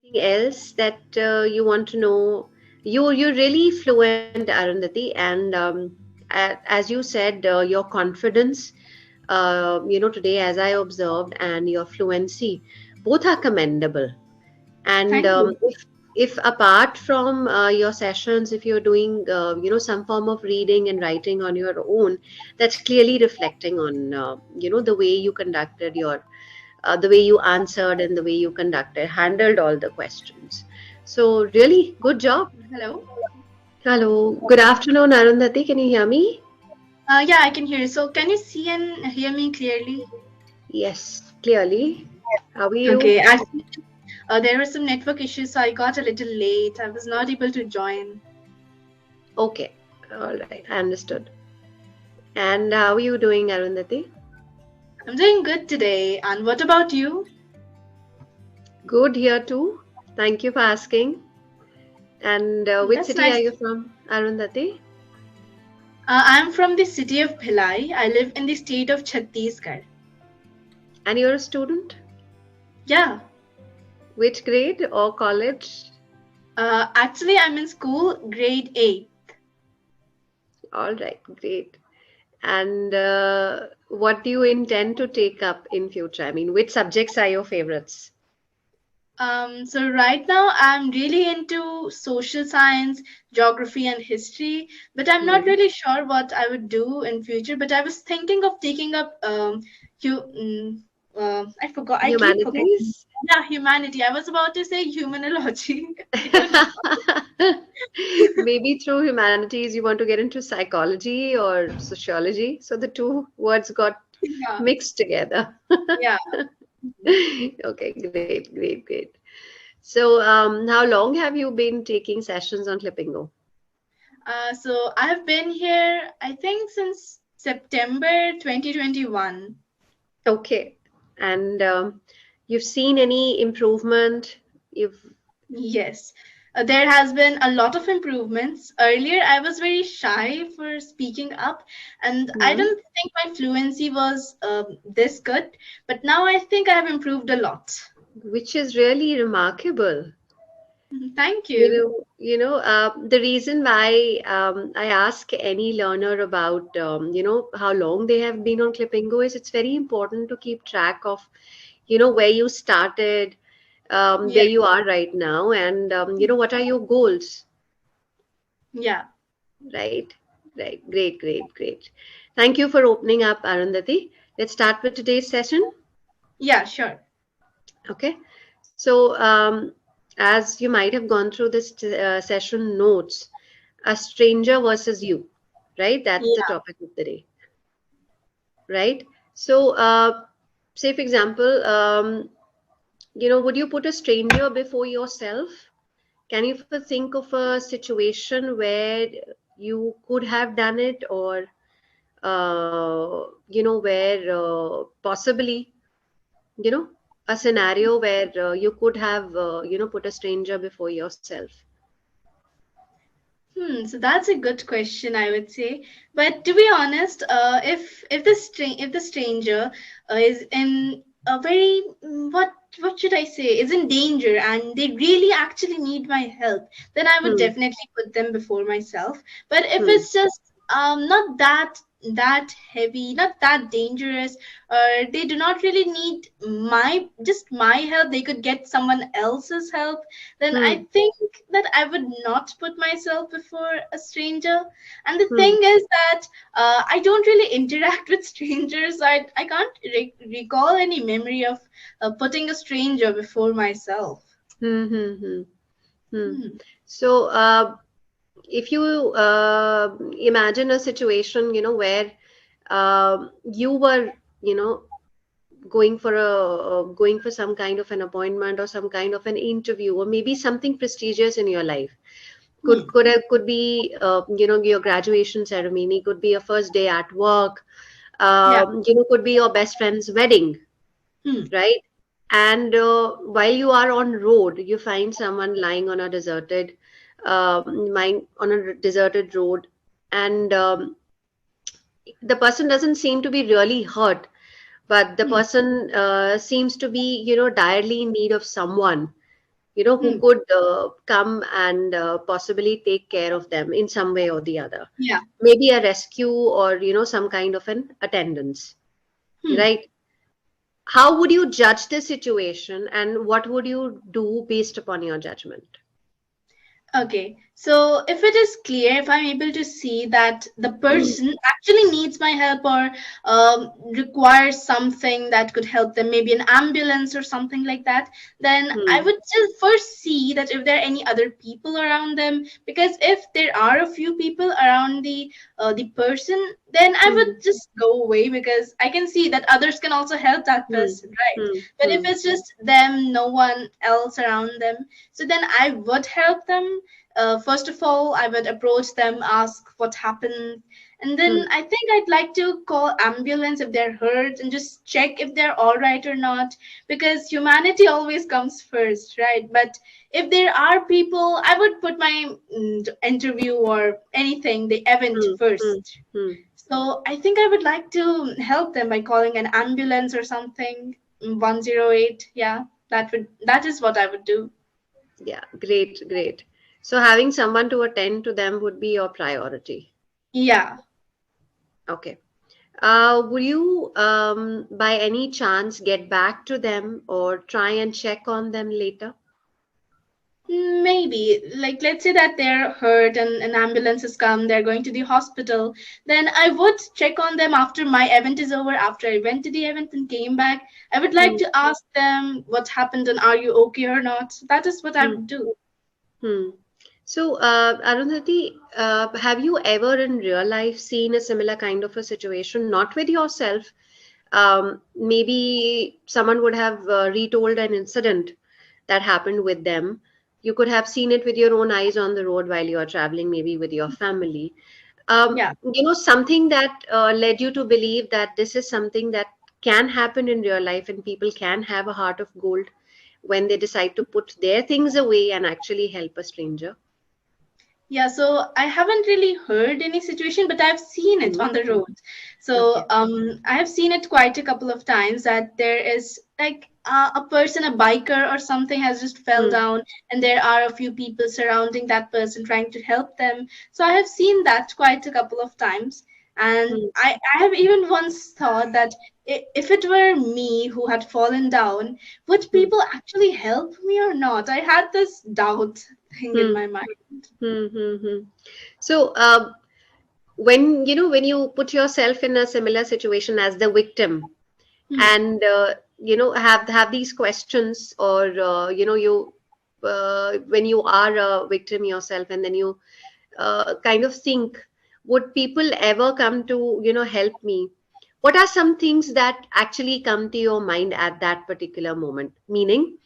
Anything else that you want to know? You're really fluent, Arundhati, and as you said, your confidence, today as I observed, and your fluency, both are commendable. And Thank you. if apart from your sessions, if you're doing some form of reading and writing on your own, that's clearly reflecting on the way you conducted your the way you answered and the way you conducted handled all the questions. So really good job. Hello. Hello, good afternoon, Arundhati. Can you hear me? Yeah, I can hear you. So, can you see and hear me clearly? Yes, clearly. How are you? Okay. Actually, there were some network issues, so I got a little late. I was not able to join. Okay, all right, I understood. And how are you doing, Arundhati? I'm doing good today. And what about you? Good here too. Thank you for asking. And which That's city are nice. you from, Arundhati? I'm from the city of Bhilai. I live in the state of Chhattisgarh. And you're a student? Yeah. Which grade or college? Actually, I'm in school, grade 8. All right, great. And what do you intend to take up in future? I mean, which subjects are your favorites? So right now I'm really into social science, geography, and history, but I'm not Hmm. really sure what I would do in future. But I was thinking of taking up hu- mm, I forgot. I keep forgetting. Humanities? Yeah, humanity. I was about to say humanology. I don't know. Maybe through humanities you want to get into psychology or sociology. So the two words got Yeah, mixed together. yeah. Okay, great, great, great. So, how long have you been taking sessions on Clippingo? So I have been here, I think, since September 2021. Okay. And you've seen any improvement? You've Yes, there has been a lot of improvements. Earlier, I was very shy for speaking up, and I Hmm. don't think my fluency was this good. But now I think I have improved a lot. Which is really remarkable. Thank you. The reason why I ask any learner about, how long they have been on Clippingo is it's very important to keep track of, where you started, Yeah, where you are right now, and, what are your goals, yeah, right? Right. Great, great, great. Thank you for opening up, Arundhati. Let's start with today's session. yeah, sure. Okay. So, as you might have gone through this session notes, a stranger versus you, right? That's the Yeah. topic of the day, right? So, say for example, would you put a stranger before yourself? Can you think of a situation where you could have done it, or where possibly, you know, a scenario where you could have, put a stranger before yourself? So that's a good question, I would say. But to be honest, if the stranger is in a very what should I say is in danger and they really actually need my help, then I would Hmm. definitely put them before myself. But if Hmm. it's just not that heavy, not that dangerous, or they do not really need my help, they could get someone else's help, then Hmm. I think that I would not put myself before a stranger. And the Hmm. thing is that I don't really interact with strangers. I can't recall any memory of putting a stranger before myself. Hmm. Hmm. Hmm. Hmm. Hmm. So, if you imagine a situation, where you were, going for some kind of an appointment or some kind of an interview or maybe something prestigious in your life. Hmm. Could be your graduation ceremony, could be your first day at work, Yeah. could be your best friend's wedding, Hmm. right? And while you are on road, you find someone lying on a deserted road, and the person doesn't seem to be really hurt, but the Hmm. person seems to be, direly in need of someone, who Hmm. could come and possibly take care of them in some way or the other. Yeah. Maybe a rescue, or some kind of an attendance, Hmm. right? How would you judge the situation, and what would you do based upon your judgment? Okay, so if it is clear, if I'm able to see that the person actually needs my help or requires something that could help them, maybe an ambulance or something like that, then I Hmm. would just first see that if there are any other people around them. Because if there are a few people around the person, then I would Hmm. just go away because I can see that others can also help that Hmm. person, right? Hmm. But if Hmm. it's just them, no one else around them, so then I would help them. First of all, I would approach them, ask what happened, and then Hmm. I think I'd like to call ambulance if they're hurt and just check if they're all right or not, because humanity always comes first, right? But if there are people, I would put my interview or anything, the event Hmm. Hmm. first. Hmm. So I think I would like to help them by calling an ambulance or something. 108. Yeah, that is what I would do. Yeah, great, great. So having someone to attend to them would be your priority. Yeah. Okay. Would you, by any chance, get back to them or try and check on them later? Maybe, like, let's say that they're hurt and an ambulance has come, they're going to the hospital, then I would check on them after my event is over, after I went to the event and came back. I would like Hmm. to ask them what happened and are you okay or not. So that is what I Hmm. would do. Hmm. So, Arundhati, have you ever in real life seen a similar kind of a situation, not with yourself? Maybe someone would have retold an incident that happened with them. You could have seen it with your own eyes on the road while you are traveling, maybe with your family. Yeah. Something that led you to believe that this is something that can happen in real life, and people can have a heart of gold when they decide to put their things away and actually help a stranger. Yeah, so I haven't really heard any situation, but I've seen it Hmm. on the road. So Okay. I have seen it quite a couple of times that there is like a person, a biker or something has just fell Hmm. down, and there are a few people surrounding that person trying to help them. So I have seen that quite a couple of times. And Hmm. I have even once thought that if it were me who had fallen down, would Hmm. people actually help me or not? I had this doubt thing in Hmm. my mind. Hmm. Hmm. Hmm. So, when you put yourself in a similar situation as the victim, Hmm. and have these questions, or you when you are a victim yourself, and then you kind of think, would people ever come to help me? What are some things that actually come to your mind at that particular moment? Meaning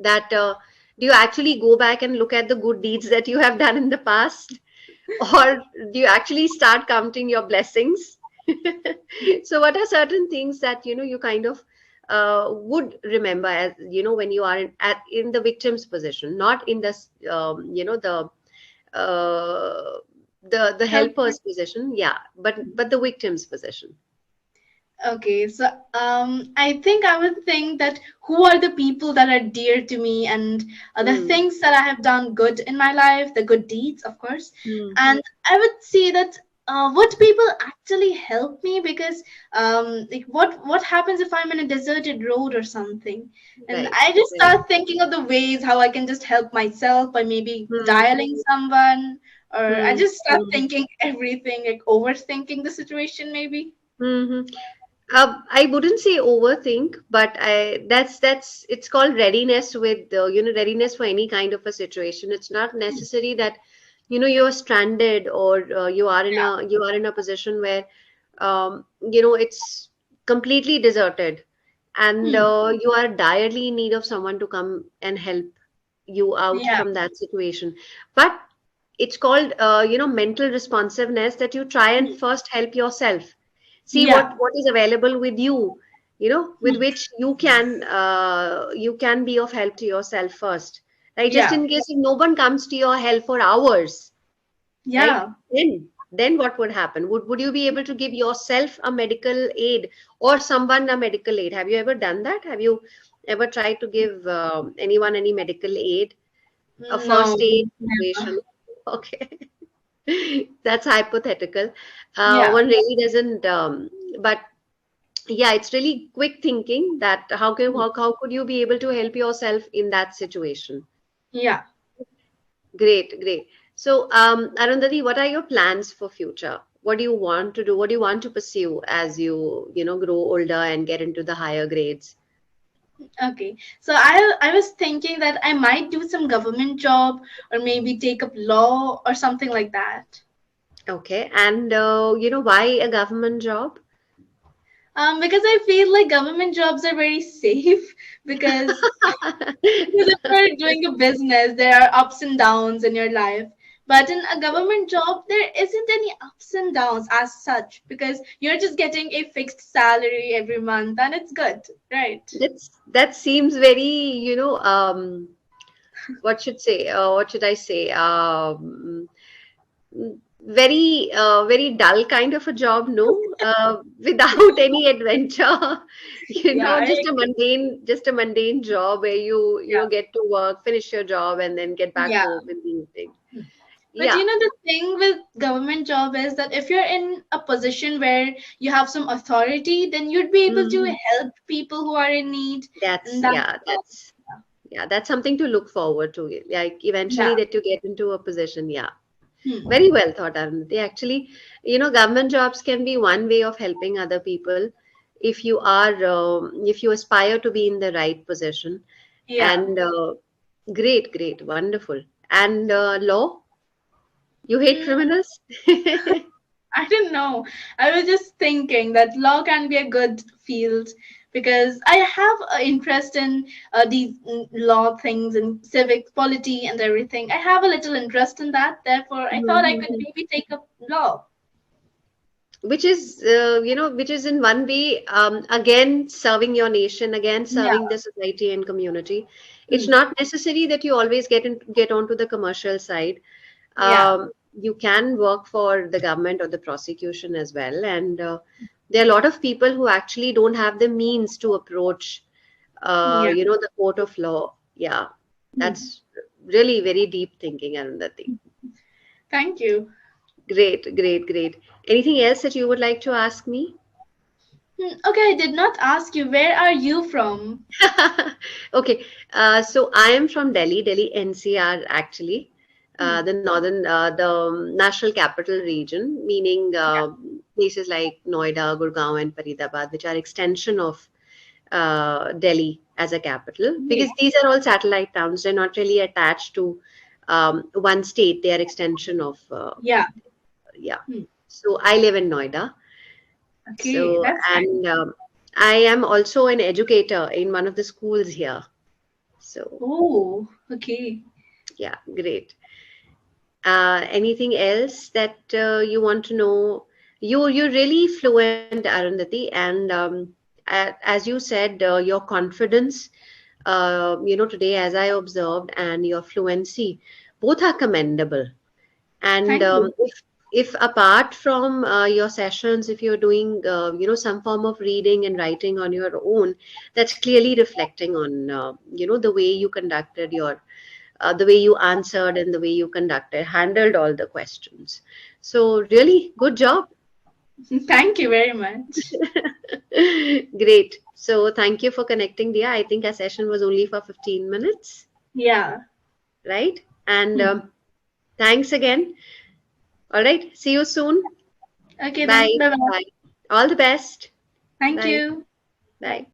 that, do you actually go back and look at the good deeds that you have done in the past, or do you actually start counting your blessings? So what are certain things that you kind of would remember, as when you are in the victim's position, not in the uh, the helper's position, yeah, but the victim's position. Okay, so I think I would think that who are the people that are dear to me and the Hmm. things that I have done good in my life, the good deeds, of course. Hmm. And I would see that would people actually help me because like what happens if I'm in a deserted road or something? And Right, I just right. start thinking of the ways how I can just help myself by maybe Hmm. dialing someone, or I Hmm. just start Hmm. thinking everything, like overthinking the situation maybe. Hmm. I wouldn't say overthink, but that's it's called readiness. With readiness for any kind of a situation. It's not necessary that you're stranded, or you are in a position where it's completely deserted, and Hmm. you are direly in need of someone to come and help you out Yeah. from that situation. But it's called mental responsiveness, that you try and Hmm. first help yourself, see what Yeah. what is available with you, with Hmm. which you can be of help to yourself first, right? Just Yeah. in case if no one comes to your help for hours, right? Yeah. Then what would happen? Would you be able to give yourself a medical aid, or someone a medical aid? Have you ever done that? Have you ever tried to give anyone any medical aid? A No, first aid never. situation. Okay. That's hypothetical. Yeah, One really doesn't, but yeah, it's really quick thinking that how could you be able to help yourself in that situation? yeah. Great, great. So, Arundhati, what are your plans for future? What do you want to do? What do you want to pursue as you grow older and get into the higher grades? Okay. So I was thinking that I might do some government job or maybe take up law or something like that. Okay, and why a government job? Because I feel like government jobs are very safe because because if you're doing a business, there are ups and downs in your life. But in a government job, there isn't any ups and downs as such because you're just getting a fixed salary every month and it's good, right? That seems very, what should I say? Very dull kind of a job, no? Without any adventure, Yeah, I agree. just a mundane job where you Yeah, get to work, finish your job, and then get back yeah. home in the evening. But Yeah. the thing with government job is that if you're in a position where you have some authority, then you'd be able to Mhm. help people who are in need, That's and that's yeah, that's yeah, that's something to look forward to. Like yeah. eventually that you get into a position. Yeah. Hmm. Very well thought, Arundhati. Actually, government jobs can be one way of helping other people if you aspire to be in the right position. Yeah. And great, great, wonderful. And law, you hate Mm, criminals? I don't know. I was just thinking that law can be a good field because I have an interest in these law things and civic polity and everything. I have a little interest in that. Therefore, I thought I could Mhm. maybe take up law. Which is in one way, again, serving your nation, again, Yeah. serving the society and community. It's Hmm. not necessary that you always get onto the commercial side. Yeah. You can work for the government or the prosecution as well. And there are a lot of people who actually don't have the means to approach, Yeah. the court of law. Yeah, Hmm. that's really very deep thinking, Arundhati. Thank you. Great, great, great. Anything else that you would like to ask me? Okay, I did not ask you where are you from? Okay, so I am from Delhi NCR actually, Hmm. the National Capital Region, meaning Yeah. places like Noida, Gurgaon, and Faridabad, which are extension of Delhi as a capital, Okay. because these are all satellite towns. They're not really attached to one state. They are extension of Yeah. yeah. Hmm. So I live in Noida. Okay, So that's nice. and I am also an educator in one of the schools here. So Oh, okay. yeah, great. Anything else that you want to know? You're really fluent, Arundhati, and as you said, your confidence, today as I observed, and your fluency, both are commendable. And Thank you. if apart from your sessions, if you're doing some form of reading and writing on your own, that's clearly reflecting on the way you conducted the way you answered and the way you handled all the questions. So really good job. Thank you very much. Great. So thank you for connecting, Dia. I think our session was only for 15 minutes, Yeah. right? And Hmm. thanks again. All right. See you soon. Okay then. Bye. Bye bye. Bye. All the best. Thank Bye. you. Bye. Bye.